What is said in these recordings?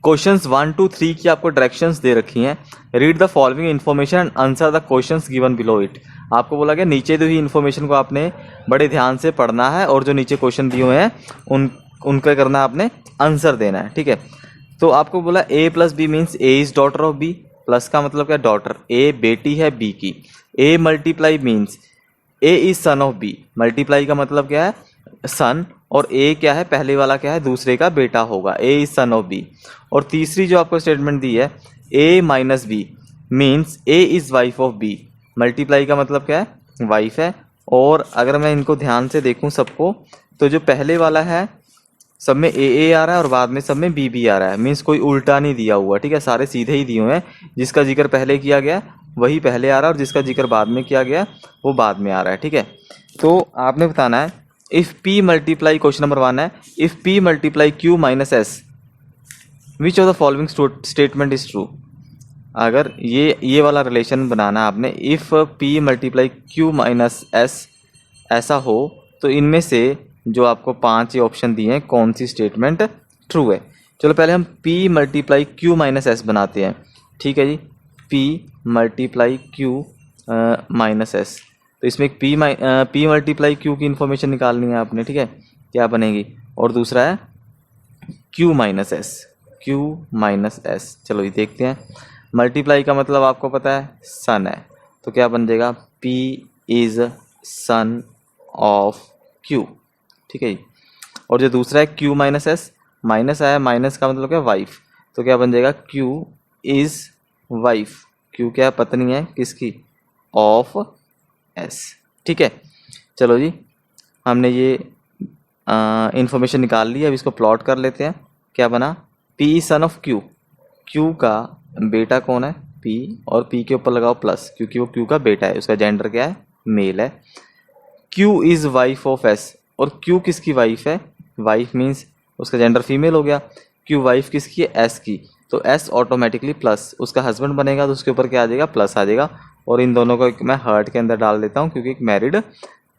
Questions 1 to 3 की आपको directions दे रखी हैं। Read the following information and answer the questions given below it. आपको बोला गया नीचे दी हुई इन्फॉर्मेशन को आपने बड़े ध्यान से पढ़ना है और जो नीचे क्वेश्चन दिए हुए हैं उनका करना आपने आंसर देना है। ठीक है, तो आपको बोला A plus B means A is daughter of B. Plus का मतलब क्या, डॉटर, ए बेटी है बी की। A multiply means A is son of B. Multiply का मतलब क्या है, सन, और ए क्या है, पहले वाला क्या है, दूसरे का बेटा होगा, A is son of B. और तीसरी जो आपको स्टेटमेंट दी है, A minus B means A is wife of B. Multiply का मतलब क्या है, वाइफ है। और अगर मैं इनको ध्यान से देखूं सबको, तो जो पहले वाला है सब में ए आ रहा है और बाद में सब में बी आ रहा है, मीन्स कोई उल्टा नहीं दिया हुआ। ठीक है, सारे सीधे ही दिए हुए हैं। जिसका जिक्र पहले किया गया वही पहले आ रहा है और जिसका जिक्र बाद में किया गया वो बाद में आ रहा है। ठीक है, तो आपने बताना है if P multiply, question number 1 है, if P multiply Q minus S which of the following statement is true. अगर ये वाला रिलेशन बनाना आपने, if P multiply Q minus S ऐसा हो तो इनमें से जो आपको 5 ये ऑप्शन दिए हैं कौन सी स्टेटमेंट ट्रू है। चलो पहले हम p multiply Q minus S बनाते हैं। ठीक है जी, p multiply Q minus S, तो इसमें एक p मल्टीप्लाई क्यू की इन्फॉर्मेशन निकालनी है आपने। ठीक है, क्या बनेगी, और दूसरा है q minus S, q minus S. चलो ये देखते हैं। मल्टीप्लाई का मतलब आपको पता है सन है, तो क्या बन जाएगा, p is son of q। ठीक है जी, और जो दूसरा है q माइनस एस, माइनस आया, माइनस का मतलब क्या, वाइफ, तो क्या बन जाएगा, q इज वाइफ। q क्या है, पत्नी है किसकी, ऑफ s। ठीक है, चलो जी, हमने ये इंफॉर्मेशन निकाल ली। अब इसको प्लॉट कर लेते हैं। क्या बना, p is son of q, q का बेटा कौन है, p, और p के ऊपर लगाओ प्लस क्योंकि वो q का बेटा है, उसका जेंडर क्या है, मेल है। q is wife of s, और q किसकी वाइफ है, वाइफ मीन्स उसका जेंडर फीमेल हो गया। q वाइफ किसकी है, s की, तो s ऑटोमेटिकली प्लस उसका हस्बैंड बनेगा, तो उसके ऊपर क्या आ जाएगा, प्लस आ जाएगा। और इन दोनों को एक मैं हार्ट के अंदर डाल देता हूँ क्योंकि एक मैरिड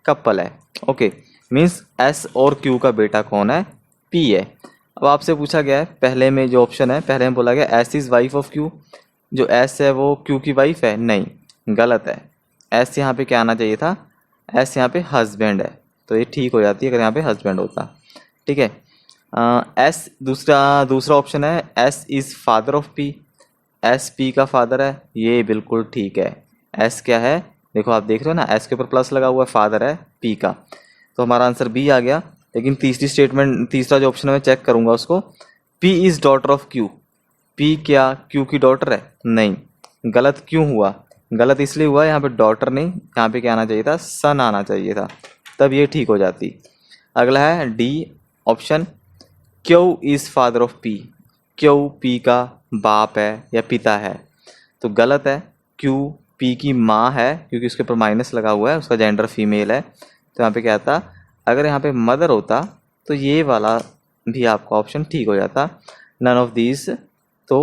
कपल है। ओके, मीन्स s और q का बेटा कौन है, p है। अब आपसे पूछा गया है पहले में जो ऑप्शन है, पहले में बोला गया s is wife of q, जो s है वो q की वाइफ है, नहीं, गलत है। s यहाँ पे क्या आना चाहिए था, s यहाँ पे हस्बैंड है, तो ये ठीक हो जाती है अगर यहाँ पे हस्बैंड होता। ठीक है, s दूसरा ऑप्शन है s is father of p, s p का फादर है, ये बिल्कुल ठीक है। s क्या है, देखो आप देख रहे हो ना, s के ऊपर प्लस लगा हुआ है, फादर है p का, तो हमारा आंसर b आ गया। लेकिन तीसरा जो ऑप्शन है मैं चेक करूंगा उसको, p is daughter of q, p क्या q की डॉटर है, नहीं, गलत क्यों हुआ, गलत इसलिए हुआ यहाँ पे डॉटर नहीं, यहाँ पे क्या आना चाहिए था, सन आना चाहिए था, तब ये ठीक हो जाती। अगला है D option, Q is father of P, Q P का बाप है या पिता है, तो गलत है। क्यू पी की माँ है क्योंकि उसके ऊपर माइनस लगा हुआ है, उसका जेंडर फीमेल है, तो यहाँ पे क्या था, अगर यहाँ पे मदर होता तो ये वाला भी आपका ऑप्शन ठीक हो जाता। नन ऑफ दीज तो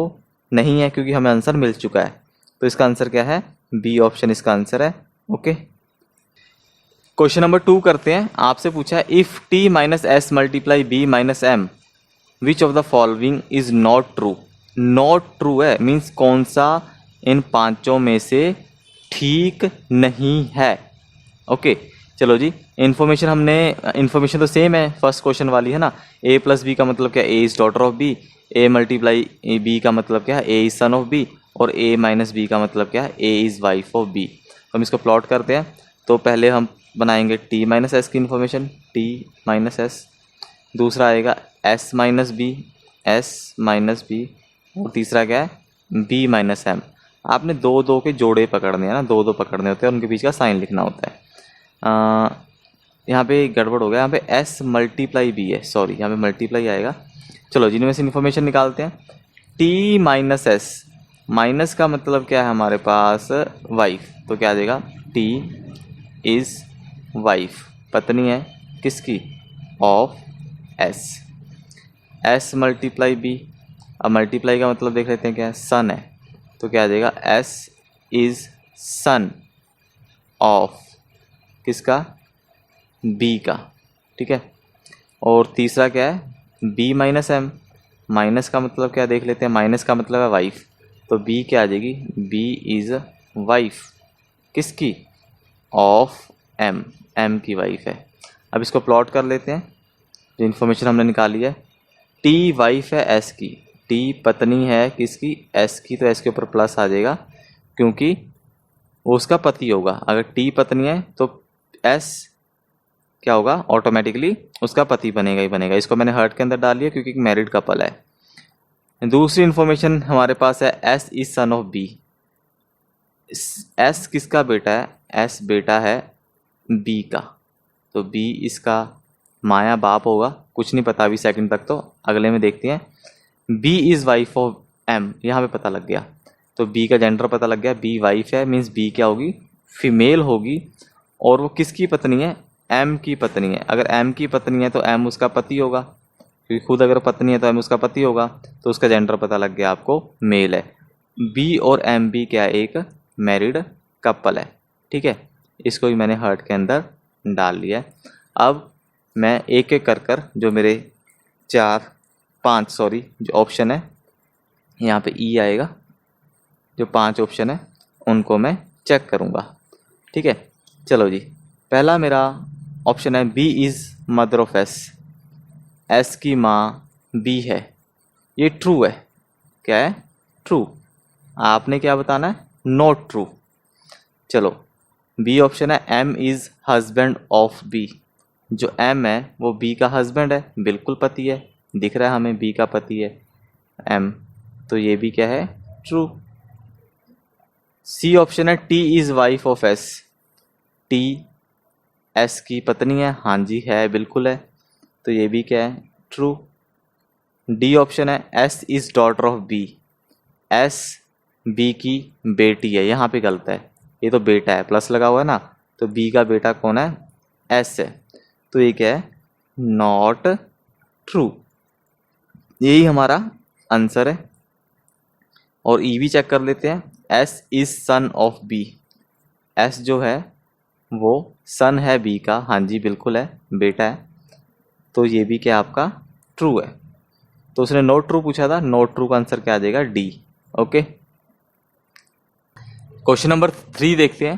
नहीं है क्योंकि हमें आंसर मिल चुका है, तो इसका आंसर क्या है, बी ऑप्शन इसका आंसर है। ओके, क्वेश्चन नंबर 2 करते हैं। आपसे पूछा है if t minus S multiply B minus M which of the following is not true. Not true है मीन्स कौन सा इन पांचों में से ठीक नहीं है। ओके, चलो जी, इन्फॉर्मेशन तो सेम है, फर्स्ट क्वेश्चन वाली है ना, a प्लस बी का मतलब क्या, a is daughter of b, a multiply b का मतलब क्या है, a is son of b, और a माइनस बी का मतलब क्या है, a is wife of b। तो हम इसको प्लॉट करते हैं। तो पहले हम बनाएंगे t माइनस एस की इन्फॉर्मेशन, t माइनस एस, दूसरा आएगा s minus B, s minus B, और तीसरा क्या है, b माइनस एम। आपने दो दो के जोड़े पकड़ने हैं ना, दो दो पकड़ने होते हैं, उनके बीच का साइन लिखना होता है। यहाँ पे गड़बड़ हो गया, यहाँ पे s मल्टीप्लाई बी है, सॉरी यहाँ पे मल्टीप्लाई आएगा। चलो जिनमें से इन्फॉर्मेशन निकालते हैं। t माइनस एस, माइनस का मतलब क्या है हमारे पास, वाइफ, तो क्या आ जाएगा, t इज वाइफ, पत्नी है किसकी, of s। s multiply b, अब मल्टीप्लाई का मतलब देख लेते हैं क्या है, सन है, तो क्या आ जाएगा, s इज सन ऑफ किसका, b का। ठीक है, और तीसरा क्या है, b माइनस एम, माइनस का मतलब क्या देख लेते हैं, माइनस का मतलब है वाइफ, तो बी क्या आ जाएगी, बी इज़ वाइफ किसकी, ऑफ एम, एम की वाइफ है। अब इसको प्लॉट कर लेते हैं, जो इन्फॉर्मेशन हमने निकाली है। टी वाइफ है एस की, टी पत्नी है किसकी, एस की, तो एस के ऊपर प्लस आ जाएगा क्योंकि वो उसका पति होगा। अगर टी पत्नी है तो एस क्या होगा, ऑटोमेटिकली उसका पति बनेगा ही बनेगा। इसको मैंने हर्ट के अंदर डाल लिया क्योंकि एक मैरिड कपल है। दूसरी इन्फॉर्मेशन हमारे पास है S is son of B. S किसका बेटा है, एस बेटा है बी का, तो बी इसका माया बाप होगा, कुछ नहीं पता अभी सेकंड तक, तो अगले में देखते हैं। B is wife of M, यहाँ पे पता लग गया, तो बी का जेंडर पता लग गया, बी वाइफ है, मीन्स बी क्या होगी, फीमेल होगी, और वो किसकी पत्नी है, एम की पत्नी है। अगर एम की पत्नी है तो एम उसका पति होगा, क्योंकि खुद अगर पत्नी है तो एम उसका पति होगा, तो उसका जेंडर पता लग गया आपको, मेल है। बी और एम बी क्या है, एक मैरिड कपल है, ठीक है। इसको भी मैंने हर्ट के अंदर डाल लिया है। अब मैं एक एक कर जो मेरे 5 जो ऑप्शन है, यहाँ पे ई आएगा, जो 5 ऑप्शन है उनको मैं चेक करूँगा, ठीक है। चलो जी, पहला मेरा ऑप्शन है B is mother of S, S की माँ बी है, ये ट्रू है, क्या है, ट्रू। आपने क्या बताना है, नॉट ट्रू। चलो, बी ऑप्शन है M is husband of B, जो एम है वो बी का हस्बैंड है, बिल्कुल पति है, दिख रहा है हमें बी का पति है एम, तो ये भी क्या है, ट्रू। सी ऑप्शन है T is wife of S, T S की पत्नी है, हाँ जी है, बिल्कुल है, तो ये भी क्या है, ट्रू। डी ऑप्शन है S is daughter of B, S B की बेटी है, यहाँ पे गलत है, ये तो बेटा है, प्लस लगा हुआ है ना, तो बी का बेटा कौन है, एस है, तो ये क्या है, नॉट ट्रू। यही हमारा आंसर है। और ई भी चेक कर लेते हैं, S is son of B, S जो है वो सन है बी का, हाँ जी बिल्कुल है, बेटा है, तो ये भी क्या आपका ट्रू है। तो उसने नॉट ट्रू पूछा था, नॉट ट्रू का आंसर क्या आ जाएगा, डी। ओके, क्वेश्चन नंबर 3 देखते हैं।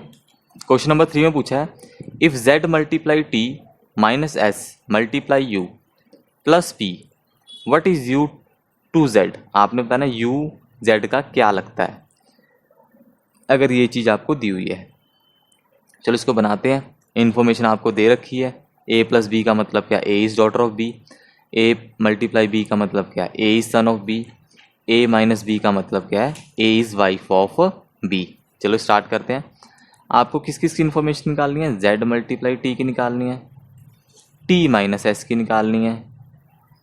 क्वेश्चन नंबर 3 में पूछा है, if z multiply T minus S multiply U plus P what is U to Z. आपने बताना यू जेड का क्या लगता है, अगर ये चीज़ आपको दी हुई है। चलो इसको बनाते हैं। इन्फॉर्मेशन आपको दे रखी है, ए प्लस बी का मतलब क्या, A is daughter of B, A multiply B का मतलब क्या, A is son of B, A minus B का मतलब क्या है, A is wife of B. चलो स्टार्ट करते हैं। आपको किस किस की इन्फॉर्मेशन निकालनी है, जेड मल्टीप्लाई टी की निकालनी है, टी माइनस एस की निकालनी है,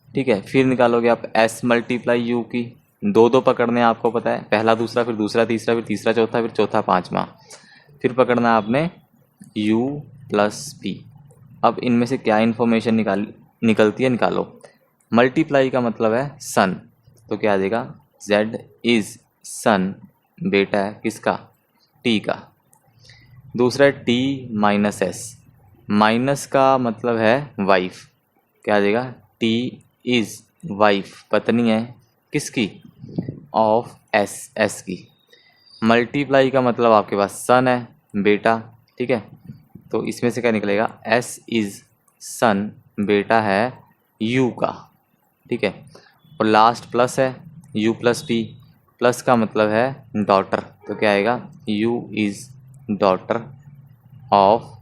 ठीक है। फिर निकालोगे आप एस मल्टीप्लाई यू की, दो दो पकड़ने हैं आपको पता है, पहला दूसरा, फिर दूसरा तीसरा, फिर तीसरा चौथा, फिर चौथा पांचवा, फिर पकड़ना है आपने u प्लस पी। अब इनमें से क्या इन्फॉर्मेशन निकलती है, निकालो। मल्टीप्लाई का मतलब है सन, तो क्या आ जाएगा, z इज सन, बेटा है किसका, t का। दूसरा है t माइनस एस, माइनस का मतलब है वाइफ, क्या आ जाएगा, t इज वाइफ, पत्नी है किसकी, ऑफ एस, एस की। मल्टीप्लाई का मतलब आपके पास सन है, बेटा, ठीक है, तो इसमें से क्या निकलेगा, एस इज सन, बेटा है यू का, ठीक है। और लास्ट प्लस है यू प्लस पी, प्लस का मतलब है डॉटर, तो क्या आएगा, you is daughter of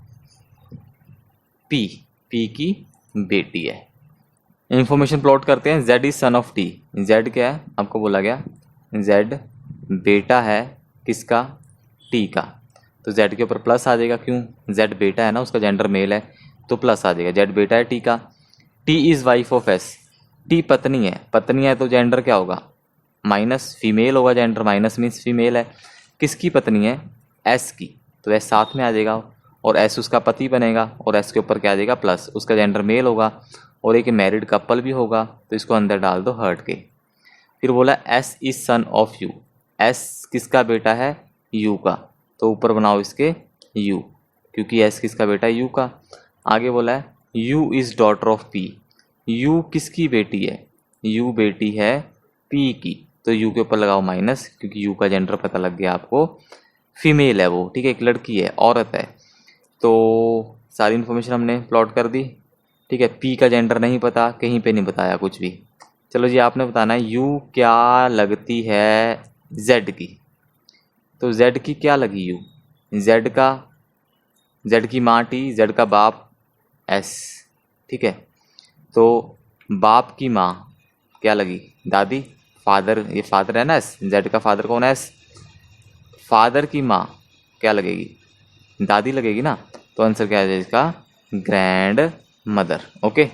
P, P की बेटी है। इन्फॉर्मेशन प्लॉट करते हैं, z is son of T, z क्या है आपको बोला गया, z बेटा है किसका, t का, तो z के ऊपर प्लस आ जाएगा, क्यों, z बेटा है ना, उसका जेंडर मेल है, तो प्लस आ जाएगा, z बेटा है t का। t is wife of s, t पत्नी है, पत्नी है तो जेंडर क्या होगा, माइनस, फीमेल होगा, जेंडर माइनस मीन्स फीमेल है, किसकी पत्नी है, s की, तो s साथ में आ जाएगा, और s उसका पति बनेगा, और s के ऊपर क्या आ जाएगा, प्लस, उसका जेंडर मेल होगा, और एक मैरिड कपल भी होगा, तो इसको अंदर डाल दो हर्ट के। फिर बोला S is son of you, S किसका बेटा है, यू का, तो ऊपर बनाओ इसके यू, क्योंकि एस किसका बेटा है, यू का। आगे बोला है you is daughter of P, you किसकी बेटी है, यू बेटी है पी की, तो यू के ऊपर लगाओ माइनस, क्योंकि यू का जेंडर पता लग गया आपको, फीमेल है वो, ठीक है, एक लड़की है, औरत है। तो सारी इन्फॉर्मेशन हमने प्लॉट कर दी, ठीक है। पी का जेंडर नहीं पता, कहीं पे नहीं बताया कुछ भी। चलो जी, आपने बताना है यू क्या लगती है जेड की। तो जेड की क्या लगी यू, जेड की माँ टी, जेड का बाप एस, ठीक है। तो बाप की माँ क्या लगी, दादी, फादर, ये फादर है ना एस, जेड का फादर कौन है एस, फादर की माँ क्या लगेगी, दादी लगेगी ना। तो आंसर क्या है इसका, ग्रैंड मदर। ओके।